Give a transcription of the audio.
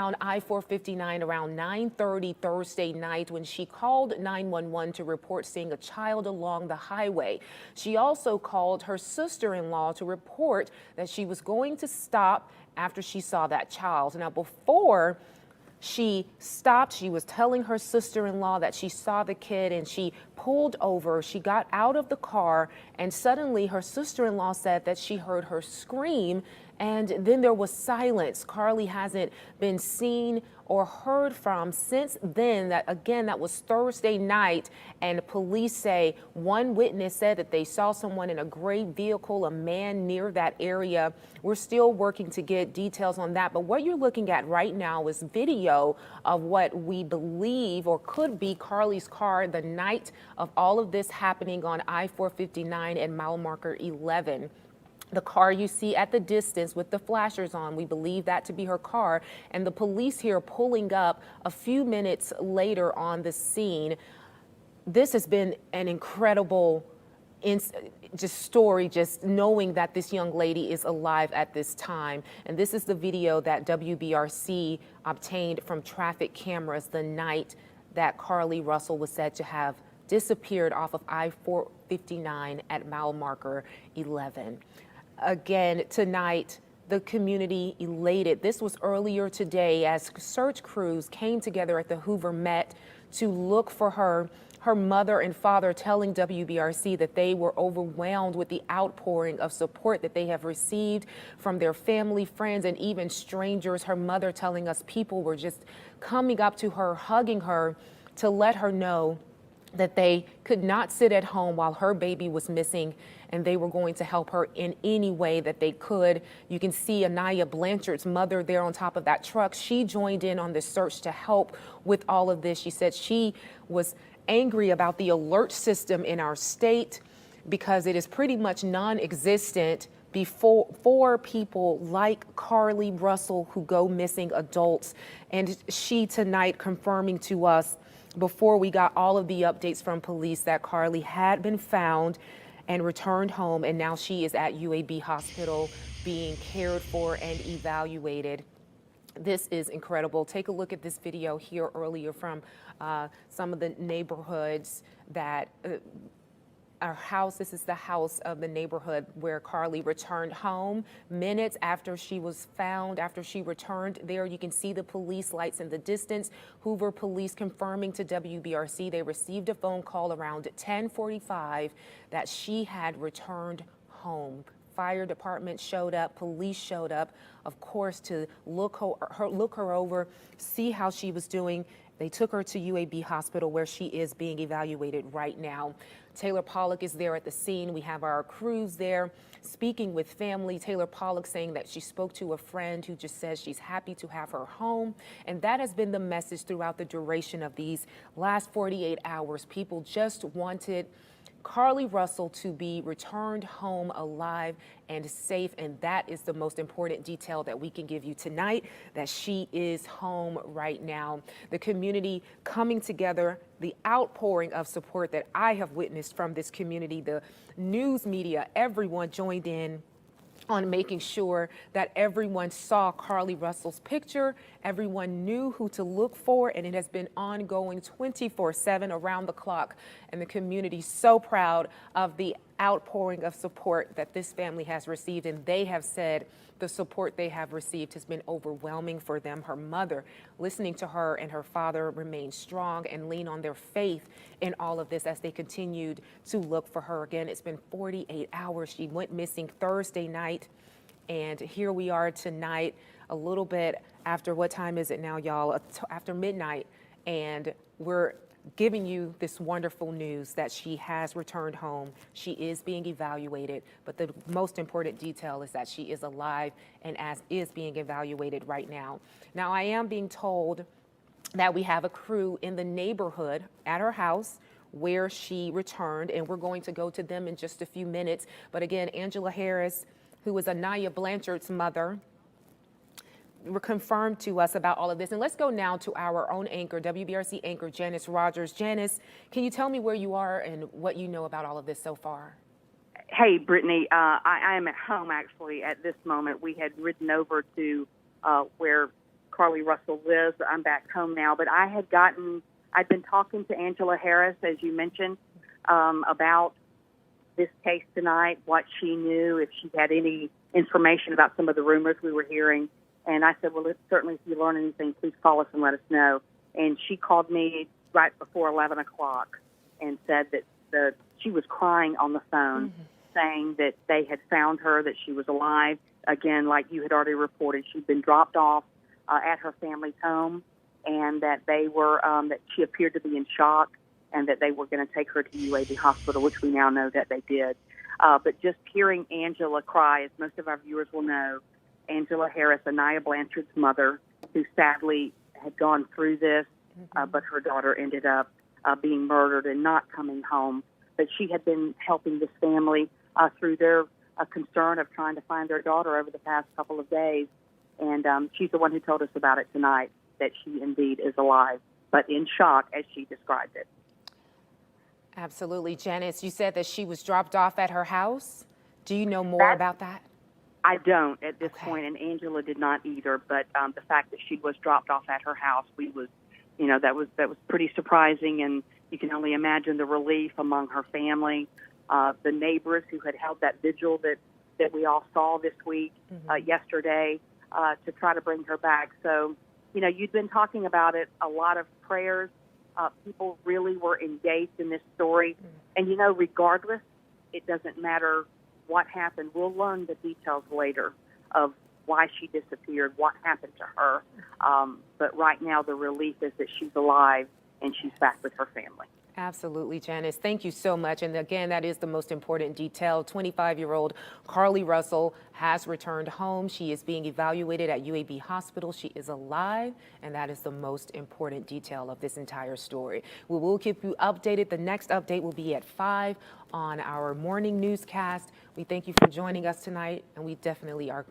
On I-459 around 9:30 Thursday night when she called 911 to report seeing a child along the highway. She also called her sister-in-law to report that she was going to stop after she saw that child. Now, before she stopped, she was telling her sister-in-law that she saw the kid and she pulled over. She got out of the car and suddenly her sister-in-law said that she heard her scream, and then there was silence. Carlee hasn't been seen or heard from since then. That was Thursday night, and police say one witness said that they saw someone in a gray vehicle, a man near that area. We're still working to get details on that, but what you're looking at right now is video of what we believe or could be Carlee's car the night of all of this happening on I-459 and mile marker 11. The car you see at the distance with the flashers on, we believe that to be her car. And the police here pulling up a few minutes later on the scene. This has been an incredible story, just knowing that this young lady is alive at this time. And this is the video that WBRC obtained from traffic cameras the night that Carlee Russell was said to have disappeared off of I-459 at mile marker 11. Again, tonight, the community elated. This was earlier today as search crews came together at the Hoover Met to look for her. Her mother and father telling WBRC that they were overwhelmed with the outpouring of support that they have received from their family, friends, and even strangers. Her mother telling us people were just coming up to her, hugging her to let her know that they could not sit at home while her baby was missing, and they were going to help her in any way that they could. You can see Anaya Blanchard's mother there on top of that truck. She joined in on the search to help with all of this. She said she was angry about the alert system in our state because it is pretty much non-existent for people like Carlee Russell who go missing, adults. And she tonight confirming to us before we got all of the updates from police that Carlee had been found and returned home, and now she is at UAB Hospital being cared for and evaluated. This is incredible. Take a look at this video here earlier from some of the neighborhoods that our house. This is the house of the neighborhood where Carlee returned home. Minutes after she was found, after she returned there, you can see the police lights in the distance. Hoover police confirming to WBRC they received a phone call around 10:45 that she had returned home. Fire department showed up, police showed up, of course, to look her over, see how she was doing. They took her to UAB Hospital where she is being evaluated right now. Taylor Pollock is there at the scene. We have our crews there speaking with family. Taylor Pollock saying that she spoke to a friend who just says she's happy to have her home. And that has been the message throughout the duration of these last 48 hours. People just wanted Carlee Russell to be returned home alive and safe, and that is the most important detail that we can give you tonight, that she is home right now. The community coming together, the outpouring of support that I have witnessed from this community, the news media, everyone joined in on making sure that everyone saw Carlee Russell's picture, everyone knew who to look for, and it has been ongoing 24/7 around the clock. And the community so proud of the outpouring of support that this family has received, and they have said the support they have received has been overwhelming for them. Her mother, listening to her and her father remain strong and lean on their faith in all of this as they continued to look for her. Again, it's been 48 hours. She went missing Thursday night, and here we are tonight, a little bit after, what time is it now, y'all? After midnight, and we're giving you this wonderful news that she has returned home. She is being evaluated, but the most important detail is that she is alive and is being evaluated right now. Now, I am being told that we have a crew in the neighborhood at her house where she returned, and we're going to go to them in just a few minutes. But again, Angela Harris, who is Anaya Blanchard's mother, were confirmed to us about all of this. And let's go now to our own anchor, WBRC anchor, Janice Rogers. Janice, can you tell me where you are and what you know about all of this so far? Hey, Brittany, I am at home actually at this moment. We had ridden over to where Carlee Russell lives. I'm back home now, but I'd been talking to Angela Harris, as you mentioned, about this case tonight, what she knew, if she had any information about some of the rumors we were hearing. And I said, well, certainly if you learn anything, please call us and let us know. And she called me right before 11 o'clock and said that she was crying on the phone, saying that they had found her, that she was alive. Again, like you had already reported, she'd been dropped off at her family's home, and that they were that she appeared to be in shock, and that they were going to take her to UAB Hospital, which we now know that they did. But just hearing Angela cry, as most of our viewers will know, Angela Harris, Anaya Blanchard's mother, who sadly had gone through this, but her daughter ended up being murdered and not coming home. But she had been helping this family through their concern of trying to find their daughter over the past couple of days. And she's the one who told us about it tonight, that she indeed is alive, but in shock, as she described it. Absolutely. Janice, you said that she was dropped off at her house. Do you know more about that? I don't at this point, and Angela did not either. But the fact that she was dropped off at her house, that was pretty surprising, and you can only imagine the relief among her family, the neighbors who had held that vigil that we all saw this week, yesterday, to try to bring her back. So, you'd been talking about it, a lot of prayers. People really were engaged in this story. And, regardless, it doesn't matter what happened. We'll learn the details later of why she disappeared, what happened to her. But right now, the relief is that she's alive and she's back with her family. Absolutely, Janice. Thank you so much. And again, that is the most important detail. 25-year-old Carlee Russell has returned home. She is being evaluated at UAB Hospital. She is alive, and that is the most important detail of this entire story. We will keep you updated. The next update will be at 5 on our morning newscast. We thank you for joining us tonight, and we definitely are